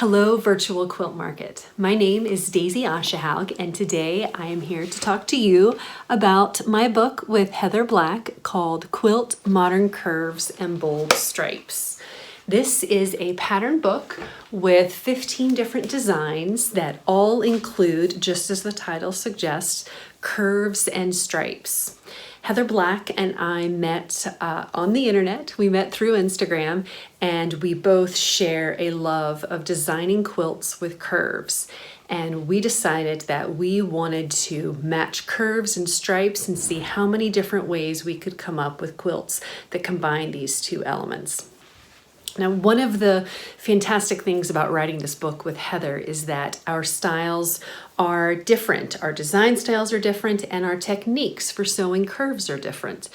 Hello, virtual quilt market. My name is Daisy Aschehoug, and today I am here to talk to you about my book with Heather Black called Quilt, Modern Curves and Bold Stripes. This is a pattern book with 15 different designs that all include, just as the title suggests, curves and stripes. Heather Black and I met on the internet. We met through Instagram, and we both share a love of designing quilts with curves. And we decided that we wanted to match curves and stripes and see how many different ways we could come up with quilts that combine these two elements. Now, one of the fantastic things about writing this book with Heather is that our styles are different. Our design styles are different, and our techniques for sewing curves are different.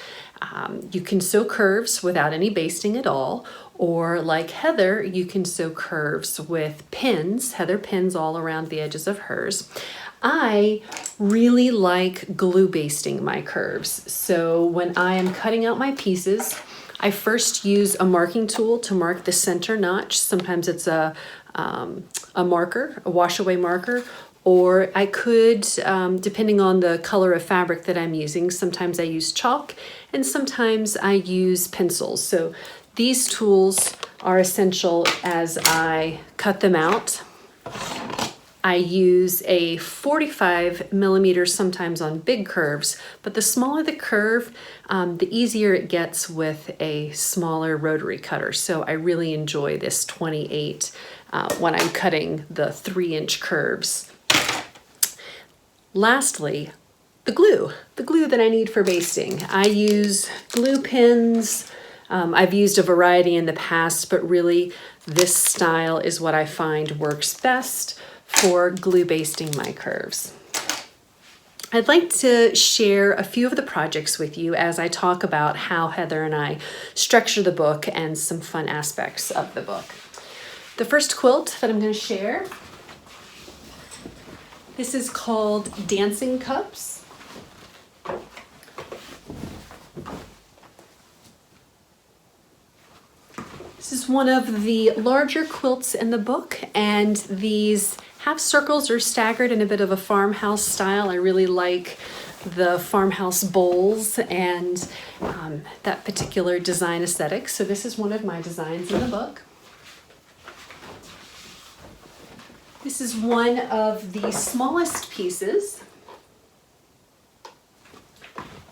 You can sew curves without any basting at all, or like Heather, you can sew curves with pins. Heather pins all around the edges of hers. I really like glue basting my curves. So when I am cutting out my pieces, I first use a marking tool to mark the center notch. Sometimes it's a marker, a wash away marker, or I could, depending on the color of fabric that I'm using, sometimes I use chalk and sometimes I use pencils. So these tools are essential as I cut them out. I use a 45 millimeters sometimes on big curves, but the smaller the curve, the easier it gets with a smaller rotary cutter. So I really enjoy this 28 when I'm cutting the 3-inch curves. Lastly, the glue that I need for basting. I use glue pins. I've used a variety in the past, but really this style is what I find works best for glue basting my curves. I'd like to share a few of the projects with you as I talk about how Heather and I structure the book and some fun aspects of the book. The first quilt that I'm going to share, this is called Dancing Cups. This is one of the larger quilts in the book, and these half circles are staggered in a bit of a farmhouse style. I really like the farmhouse bowls and that particular design aesthetic. So this is one of my designs in the book. This is one of the smallest pieces.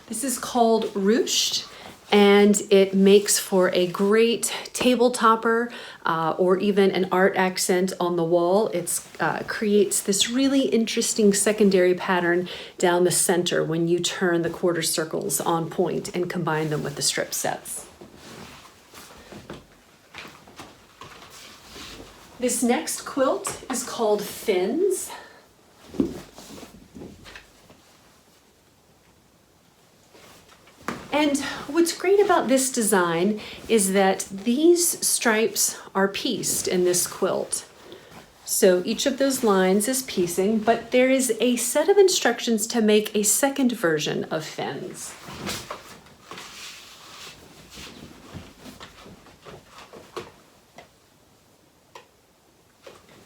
This is called Ruched, and it makes for a great table topper or even an art accent on the wall. It creates this really interesting secondary pattern down the center when you turn the quarter circles on point and combine them with the strip sets. This next quilt is called Fins. And what's great about this design is that these stripes are pieced in this quilt. So each of those lines is piecing, but there is a set of instructions to make a second version of fins.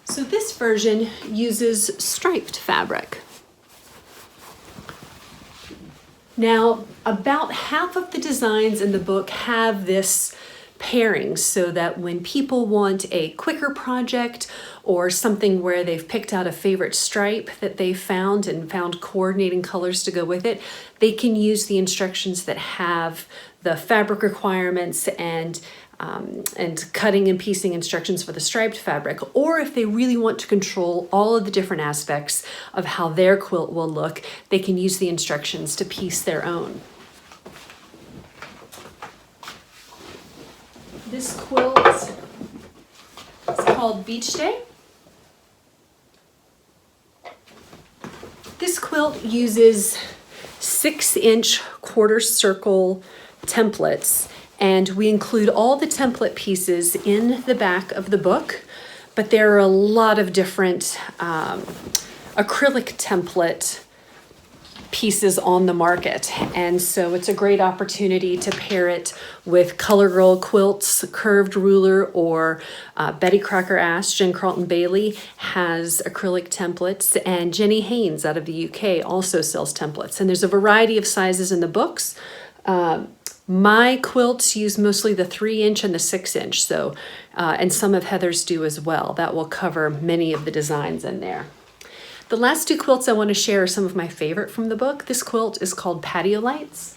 So this version uses striped fabric. Now, about half of the designs in the book have this pairing so that when people want a quicker project or something where they've picked out a favorite stripe that they found and found coordinating colors to go with it, they can use the instructions that have the fabric requirements and cutting and piecing instructions for the striped fabric, or if they really want to control all of the different aspects of how their quilt will look, they can use the instructions to piece their own. This quilt is called Beach Day. This quilt uses 6-inch quarter circle templates, and we include all the template pieces in the back of the book, but there are a lot of different acrylic template pieces on the market. And so it's a great opportunity to pair it with Color Girl Quilts, Curved Ruler, or Betty Crocker Ash. Jen Carlton Bailey has acrylic templates, and Jenny Haynes out of the UK also sells templates. And there's a variety of sizes in the books. My quilts use mostly the 3-inch and the 6-inch, so and some of Heather's do as well. That will cover many of the designs in there. The last 2 quilts I want to share are some of my favorite from the book. This quilt is called Patio Lights.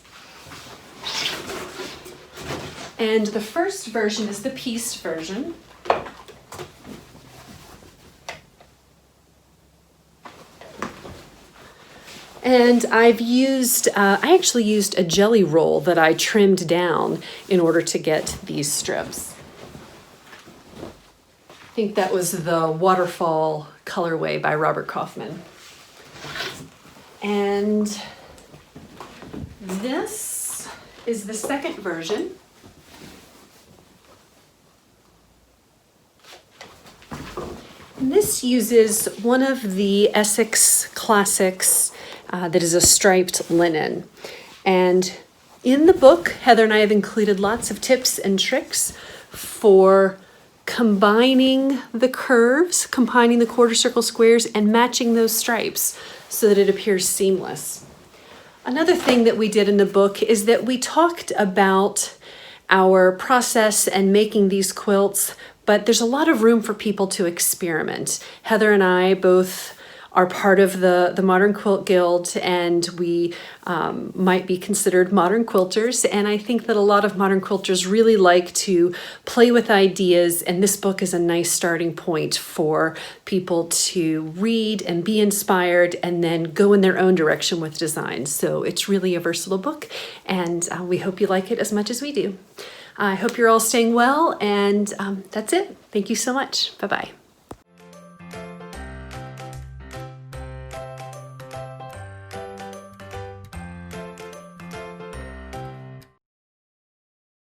And the first version is the pieced version. And I actually used a jelly roll that I trimmed down in order to get these strips. I think that was the Waterfall colorway by Robert Kaufman. And this is the second version. And this uses one of the Essex classics that is a striped linen. And in the book, Heather and I have included lots of tips and tricks for combining the curves, combining the quarter circle squares, and matching those stripes so that it appears seamless. Another thing that we did in the book is that we talked about our process and making these quilts, but there's a lot of room for people to experiment. Heather and I both are part of the Modern Quilt Guild, and we might be considered modern quilters. And I think that a lot of modern quilters really like to play with ideas, and this book is a nice starting point for people to read and be inspired and then go in their own direction with design. So it's really a versatile book, and we hope you like it as much as we do. I hope you're all staying well, and that's it. Thank you so much. Bye-bye.